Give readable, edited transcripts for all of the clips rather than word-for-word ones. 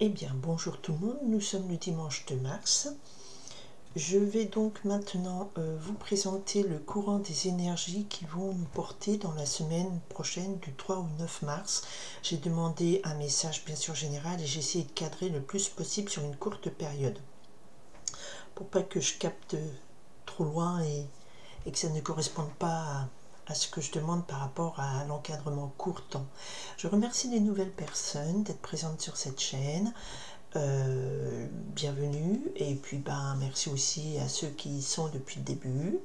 Eh bien, bonjour tout le monde, nous sommes le dimanche de mars. Je vais donc maintenant vous présenter le courant des énergies qui vont nous porter dans la semaine prochaine du 3 au 9 mars. J'ai demandé un message bien sûr général et j'ai essayé de cadrer le plus possible sur une courte période. Pour pas que je capte trop loin et que ça ne corresponde pas à ce que je demande par rapport à l'encadrement court temps. Je remercie les nouvelles personnes d'être présentes sur cette chaîne. Bienvenue et puis merci aussi à ceux qui y sont depuis le début.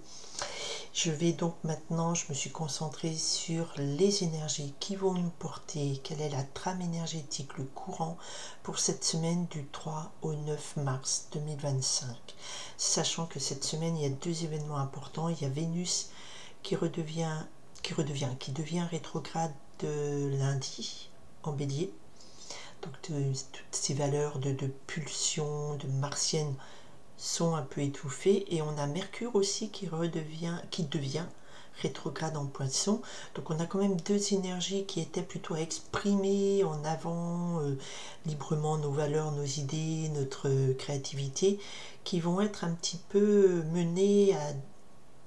Je vais donc maintenant, je me suis concentrée sur les énergies qui vont nous porter, quelle est la trame énergétique, le courant pour cette semaine du 3 au 9 mars 2025. Sachant que cette semaine, il y a deux événements importants. Il y a Vénus qui devient rétrograde de lundi en bélier. Donc toutes ces valeurs de pulsion, de martienne sont un peu étouffées. Et on a Mercure aussi qui devient rétrograde en Poisson. Donc on a quand même deux énergies qui étaient plutôt à exprimer en avant librement nos valeurs, nos idées, notre créativité, qui vont être un petit peu menées à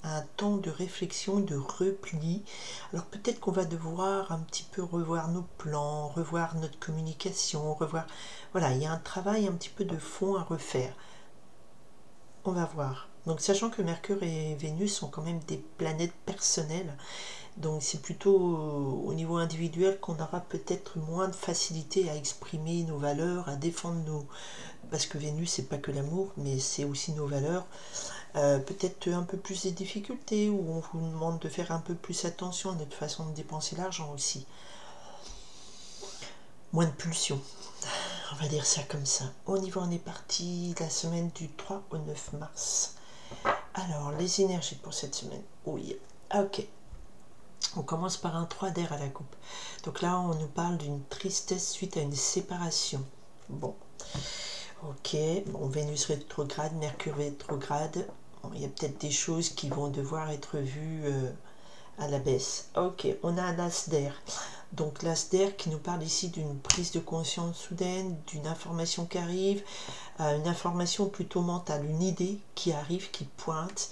un temps de réflexion, de repli. Alors peut-être qu'on va devoir un petit peu revoir nos plans, revoir notre communication, revoir... Voilà, il y a un travail un petit peu de fond à refaire. On va voir. Donc sachant que Mercure et Vénus sont quand même des planètes personnelles, donc c'est plutôt au niveau individuel qu'on aura peut-être moins de facilité à exprimer nos valeurs, à défendre nos... Parce que Vénus, c'est pas que l'amour, mais c'est aussi nos valeurs. Peut-être un peu plus des difficultés, où on vous demande de faire un peu plus attention à notre façon de dépenser l'argent aussi. Moins de pulsion, on va dire ça comme ça. Au niveau, on est parti la semaine du 3 au 9 mars. Alors, les énergies pour cette semaine. Oui, ok. On commence par un 3 d'air à la coupe. Donc là, on nous parle d'une tristesse suite à une séparation. Bon, ok. Bon, Vénus rétrograde, Mercure rétrograde. Bon, il y a peut-être des choses qui vont devoir être vues à la baisse. Ok, on a un as d'air. Donc l'as d'air qui nous parle ici d'une prise de conscience soudaine, d'une information qui arrive, une information plutôt mentale, une idée qui arrive, qui pointe.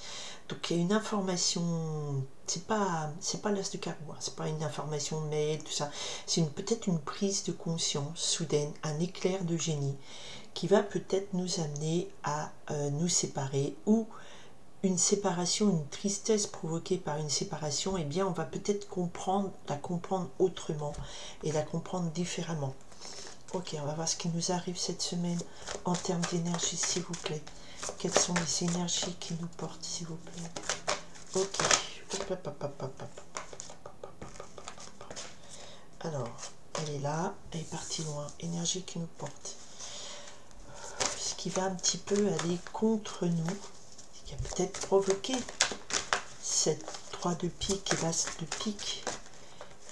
Donc il y a une information, c'est pas l'as de carreau, hein, c'est pas une information mail, tout ça. C'est peut-être une prise de conscience soudaine, un éclair de génie qui va peut-être nous amener à nous séparer, ou une séparation, une tristesse provoquée par une séparation, eh bien on va peut-être la comprendre autrement et la comprendre différemment. Ok, on va voir ce qui nous arrive cette semaine en termes d'énergie, s'il vous plaît. Quelles sont les énergies qui nous portent, s'il vous plaît? Ok. Alors, elle est là, elle est partie loin. Énergie qui nous porte. Ce qui va un petit peu aller contre nous, qui a peut-être provoqué cette 3 de pique et l'as de pique,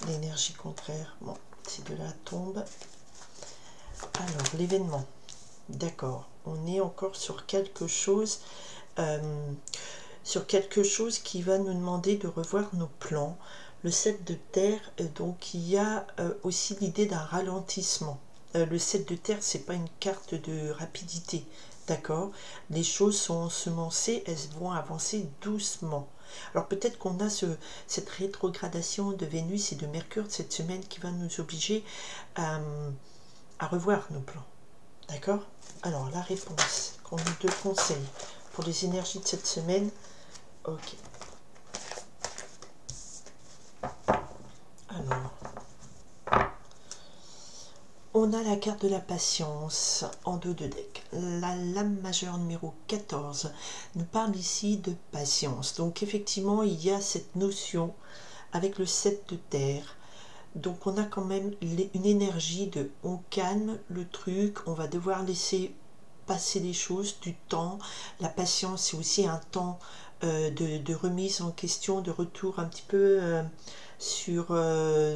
l'énergie contraire. Bon, ces deux-là tombent. Alors, l'événement. D'accord, on est encore sur quelque chose qui va nous demander de revoir nos plans. Le 7 de terre, donc il y a aussi l'idée d'un ralentissement. Le 7 de terre, c'est pas une carte de rapidité, d'accord? Les choses sont ensemencées, elles vont avancer doucement. Alors peut-être qu'on a cette rétrogradation de Vénus et de Mercure cette semaine qui va nous obliger à revoir nos plans. D'accord? Alors, la réponse qu'on nous deux conseils pour les énergies de cette semaine. Ok. Alors, on a la carte de la patience en dos de deck. La lame majeure numéro 14 nous parle ici de patience. Donc, effectivement, il y a cette notion avec le 7 de terre. Donc, on a quand même une énergie de on calme le truc, on va devoir laisser passer les choses, du temps. La patience, c'est aussi un temps de remise en question, de retour un petit peu sur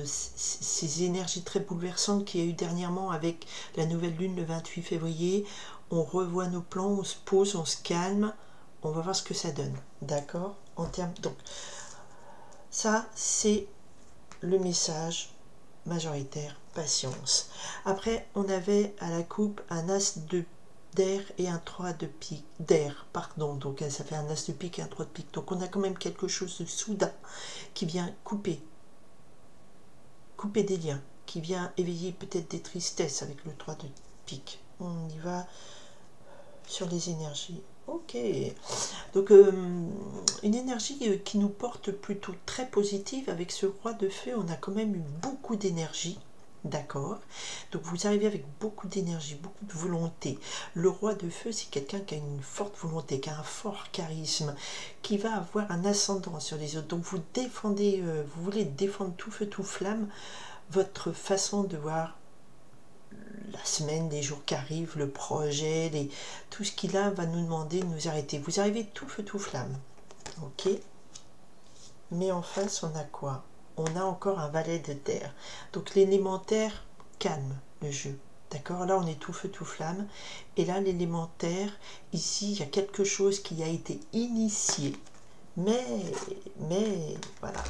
ces énergies très bouleversantes qu'il y a eu dernièrement avec la nouvelle lune le 28 février. On revoit nos plans, on se pose, on se calme, on va voir ce que ça donne. D'accord? En termes, donc, ça, c'est le message majoritaire, patience. Après, on avait à la coupe un as de d'air et un 3 de pique d'air, pardon, donc ça fait un as de pique et un 3 de pique, donc on a quand même quelque chose de soudain qui vient couper des liens, qui vient éveiller peut-être des tristesses avec le 3 de pique. On y va sur les énergies. Ok, donc une énergie qui nous porte plutôt très positive. Avec ce roi de feu, on a quand même eu beaucoup d'énergie. D'accord, donc vous arrivez avec beaucoup d'énergie, beaucoup de volonté. Le roi de feu, c'est quelqu'un qui a une forte volonté, qui a un fort charisme, qui va avoir un ascendant sur les autres. Donc vous défendez, vous voulez défendre tout feu, tout flamme, votre façon de voir la semaine, les jours qui arrivent, le projet, tout ce qui là va nous demander de nous arrêter. Vous arrivez tout feu, tout flamme. Ok, mais en face, on a quoi? On a encore un valet de terre. Donc l'élémentaire calme le jeu. D'accord, là on est tout feu, tout flamme. Et là l'élémentaire, ici il y a quelque chose qui a été initié. Mais voilà.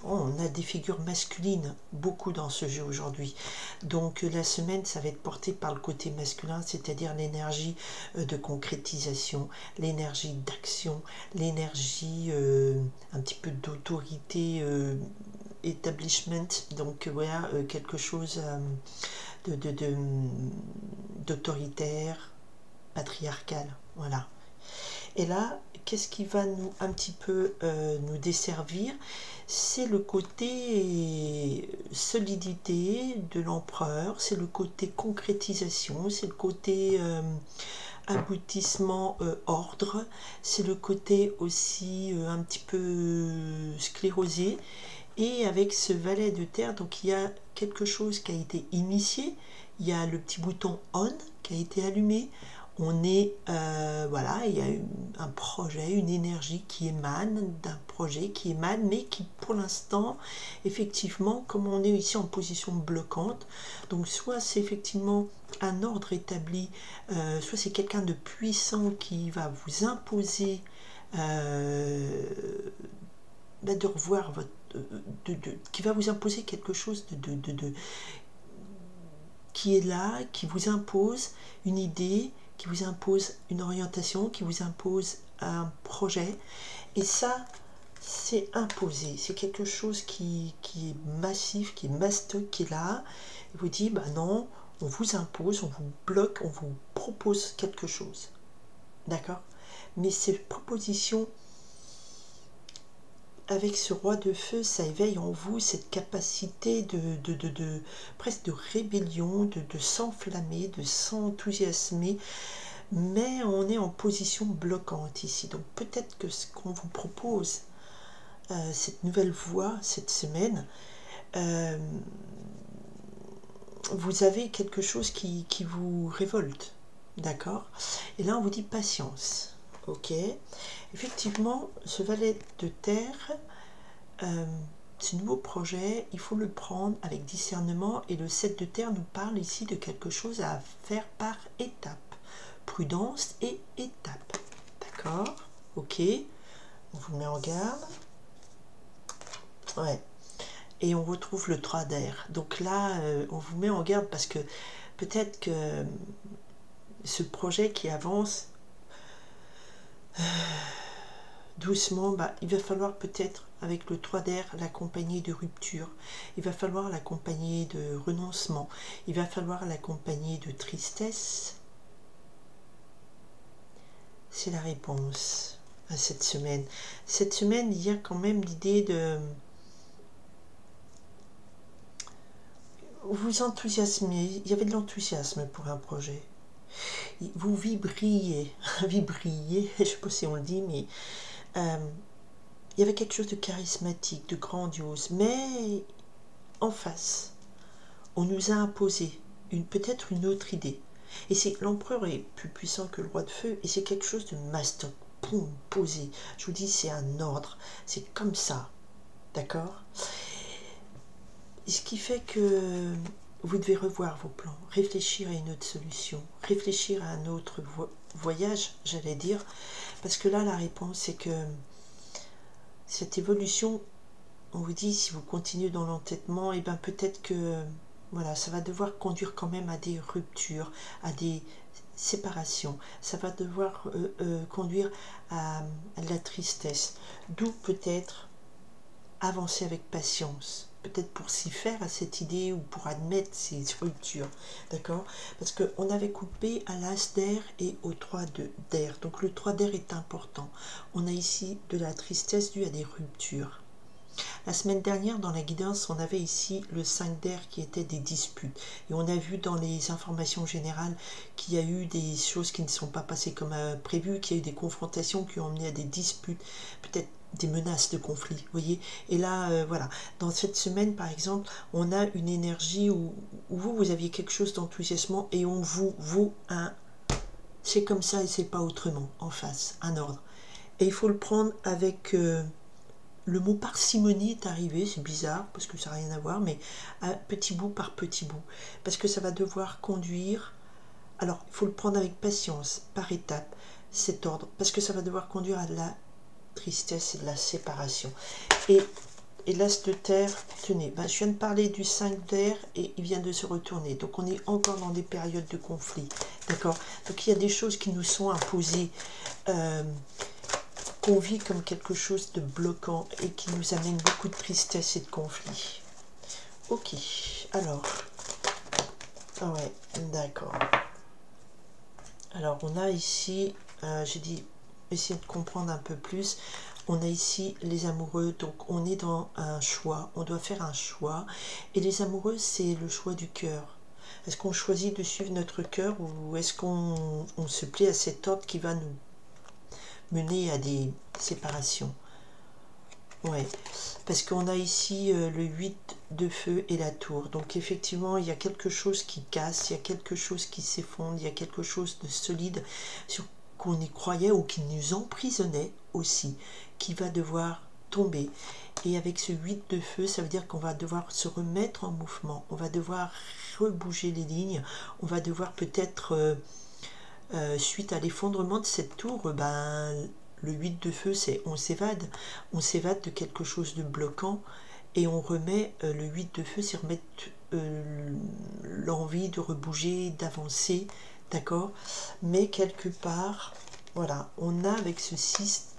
On a des figures masculines, beaucoup dans ce jeu aujourd'hui. Donc la semaine, ça va être porté par le côté masculin, c'est-à-dire l'énergie de concrétisation, l'énergie d'action, l'énergie un petit peu d'autorité, establishment, donc voilà, quelque chose d'autoritaire, patriarcal, voilà. Et là, qu'est-ce qui va nous un petit peu nous desservir? C'est le côté solidité de l'empereur, c'est le côté concrétisation, c'est le côté aboutissement, ordre, c'est le côté aussi un petit peu sclérosé. Et avec ce valet de terre, donc il y a quelque chose qui a été initié, il y a le petit bouton on qui a été allumé. On est, voilà, il y a un projet, une énergie qui émane d'un projet, qui émane, mais qui pour l'instant, effectivement, comme on est ici en position bloquante, donc soit c'est effectivement un ordre établi, soit c'est quelqu'un de puissant qui va vous imposer de revoir votre, qui va vous imposer quelque chose qui est là, qui vous impose une idée, qui vous impose une orientation, qui vous impose un projet. Et ça, c'est imposé. C'est quelque chose qui est massif, qui est mastoc, qui est là. Et vous dit, bah non, on vous impose, on vous bloque, on vous propose quelque chose. D'accord? Mais ces propositions, avec ce roi de feu, ça éveille en vous cette capacité presque de rébellion, de s'enflammer, de s'enthousiasmer, mais on est en position bloquante ici. Donc peut-être que ce qu'on vous propose, cette nouvelle voie, cette semaine, vous avez quelque chose qui vous révolte, d'accord? Et là on vous dit patience. Ok, effectivement, ce valet de terre, ce nouveau projet, il faut le prendre avec discernement, et le 7 de terre nous parle ici de quelque chose à faire par étapes. Prudence et étapes. D'accord? Ok, on vous met en garde. Ouais. Et on retrouve le 3 d'air. Donc là, on vous met en garde parce que peut-être que ce projet qui avance doucement, bah, il va falloir peut-être, avec le 3 d'air, l'accompagner de rupture, il va falloir l'accompagner de renoncement, il va falloir l'accompagner de tristesse. C'est la réponse à cette semaine. Cette semaine, il y a quand même l'idée de vous enthousiasmer, il y avait de l'enthousiasme pour un projet. Vous vibriez, vibriez, je ne sais pas si on le dit, mais il y avait quelque chose de charismatique, de grandiose, mais en face, on nous a imposé peut-être une autre idée. Et c'est l'empereur est plus puissant que le roi de feu, et c'est quelque chose de mastoc, boum, posé. Je vous dis, c'est un ordre, c'est comme ça, d'accord? Ce qui fait que vous devez revoir vos plans, réfléchir à une autre solution, réfléchir à un autre voyage, j'allais dire, parce que là, la réponse, c'est que cette évolution on vous dit, si vous continuez dans l'entêtement, et ben peut-être que voilà, ça va devoir conduire quand même à des ruptures, à des séparations. Ça va devoir conduire à de la tristesse. D'où peut-être avancer avec patience. Peut-être pour s'y faire à cette idée ou pour admettre ces ruptures. D'accord? Parce qu'on avait coupé à l'as d'air et au 3 d'air. Donc le 3 d'air est important. On a ici de la tristesse due à des ruptures. La semaine dernière, dans la guidance, on avait ici le 5 d'air qui était des disputes. Et on a vu dans les informations générales qu'il y a eu des choses qui ne sont pas passées comme prévu, qu'il y a eu des confrontations qui ont mené à des disputes, peut-être des menaces de conflit, vous voyez. Et là, voilà, dans cette semaine, par exemple, on a une énergie où vous aviez quelque chose d'enthousiasmant et on vous vaut un « c'est comme ça et c'est pas autrement » en face, un ordre. Et il faut le prendre avec... le mot parcimonie est arrivé, c'est bizarre parce que ça n'a rien à voir, mais petit bout par petit bout. Parce que ça va devoir conduire, alors il faut le prendre avec patience, par étapes, cet ordre, parce que ça va devoir conduire à de la tristesse et de la séparation. Et l'as de terre, tenez, je viens de parler du 5 d'air et il vient de se retourner. Donc on est encore dans des périodes de conflit, d'accord? Donc il y a des choses qui nous sont imposées, qu'on vit comme quelque chose de bloquant et qui nous amène beaucoup de tristesse et de conflit. Ok, alors, ah ouais, d'accord. Alors on a ici, j'ai dit, essayer de comprendre un peu plus. On a ici les amoureux, donc on est dans un choix, on doit faire un choix. Et les amoureux, c'est le choix du cœur. Est-ce qu'on choisit de suivre notre cœur ou est-ce qu'on se plaît à cet ordre qui va nous mener à des séparations? Ouais, parce qu'on a ici le 8 de feu et la tour. Donc effectivement, il y a quelque chose qui casse, il y a quelque chose qui s'effondre, il y a quelque chose de solide sur qu'on y croyait ou qui nous emprisonnait aussi, qui va devoir tomber. Et avec ce 8 de feu, ça veut dire qu'on va devoir se remettre en mouvement, on va devoir rebouger les lignes, on va devoir peut-être, suite à l'effondrement de cette tour, le 8 de feu, c'est on s'évade de quelque chose de bloquant et on remet, le 8 de feu, c'est remettre l'envie de rebouger, d'avancer, d'accord? Mais quelque part, voilà, on a avec ce 6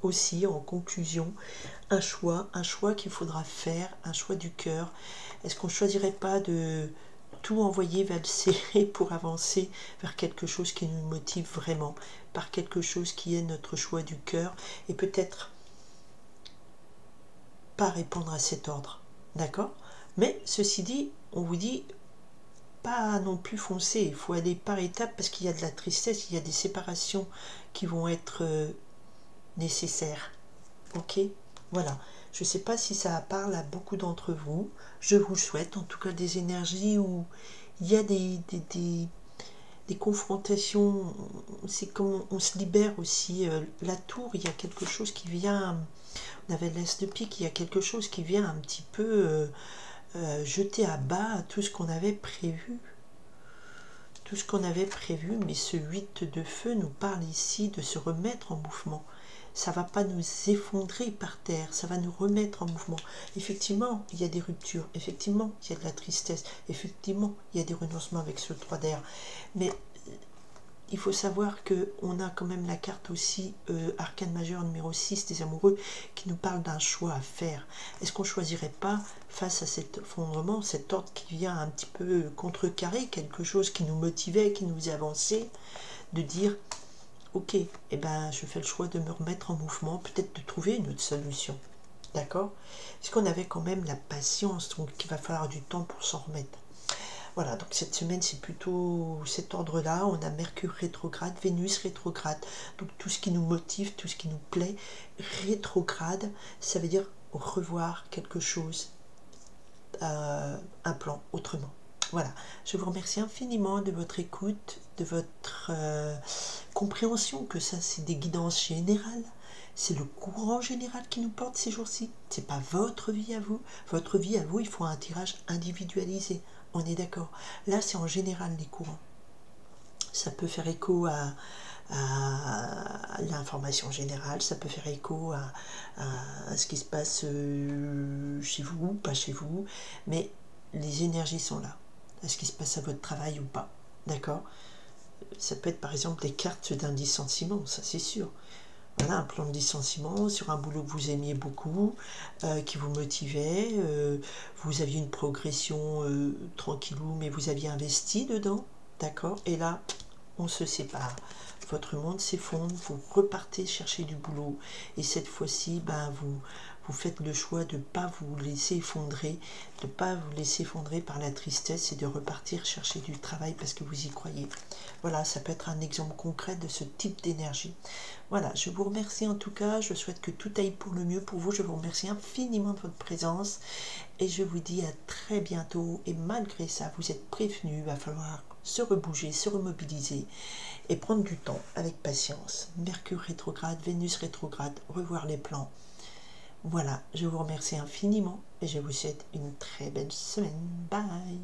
aussi en conclusion un choix qu'il faudra faire, un choix du cœur. Est-ce qu'on ne choisirait pas de tout envoyer valser pour avancer vers quelque chose qui nous motive vraiment, par quelque chose qui est notre choix du cœur, et peut-être pas répondre à cet ordre, d'accord? Mais ceci dit, on vous dit pas non plus foncer, il faut aller par étapes parce qu'il y a de la tristesse, il y a des séparations qui vont être nécessaires, ok? Voilà, je ne sais pas si ça parle à beaucoup d'entre vous, je vous souhaite en tout cas des énergies où il y a des confrontations, c'est comme on se libère aussi. La tour, il y a quelque chose qui vient, on avait l'as de pique, il y a quelque chose qui vient un petit peu jeter à bas tout ce qu'on avait prévu. Tout ce qu'on avait prévu, mais ce 8 de feu nous parle ici de se remettre en mouvement. Ça ne va pas nous effondrer par terre, ça va nous remettre en mouvement. Effectivement, il y a des ruptures, effectivement, il y a de la tristesse, effectivement, il y a des renoncements avec ce 3 d'air. Mais il faut savoir qu'on a quand même la carte aussi, arcane majeur numéro 6 des amoureux, qui nous parle d'un choix à faire. Est-ce qu'on ne choisirait pas, face à cet effondrement, cet ordre qui vient un petit peu contrecarrer quelque chose qui nous motivait, qui nous avançait, de dire ok, eh ben, je fais le choix de me remettre en mouvement, peut-être de trouver une autre solution. D'accord? Parce qu'on avait quand même la patience, donc il va falloir du temps pour s'en remettre. Voilà, donc cette semaine, c'est plutôt cet ordre-là. On a Mercure rétrograde, Vénus rétrograde. Donc tout ce qui nous motive, tout ce qui nous plaît, rétrograde, ça veut dire revoir quelque chose, un plan autrement. Voilà, je vous remercie infiniment de votre écoute, de votre compréhension que ça, c'est des guidances générales. C'est le courant général qui nous porte ces jours-ci. C'est pas votre vie à vous. Votre vie à vous, il faut un tirage individualisé. On est d'accord. Là, c'est en général les courants. Ça peut faire écho à à l'information générale, ça peut faire écho à ce qui se passe chez vous, pas chez vous, mais les énergies sont là. Est-ce qu'il se passe à votre travail ou pas? D'accord? Ça peut être par exemple des cartes d'un licenciement, ça c'est sûr. Voilà, un plan de licenciement sur un boulot que vous aimiez beaucoup, qui vous motivait, vous aviez une progression tranquillou, mais vous aviez investi dedans, d'accord? Et là, on se sépare. Votre monde s'effondre, vous repartez chercher du boulot. Et cette fois-ci, ben, vous faites le choix de ne pas vous laisser effondrer, de ne pas vous laisser effondrer par la tristesse et de repartir chercher du travail parce que vous y croyez. Voilà, ça peut être un exemple concret de ce type d'énergie. Voilà, je vous remercie en tout cas, je souhaite que tout aille pour le mieux pour vous, je vous remercie infiniment de votre présence et je vous dis à très bientôt. Et malgré ça, vous êtes prévenus, il va falloir se rebouger, se remobiliser et prendre du temps avec patience. Mercure rétrograde, Vénus rétrograde, revoir les plans. Voilà, je vous remercie infiniment et je vous souhaite une très belle semaine. Bye!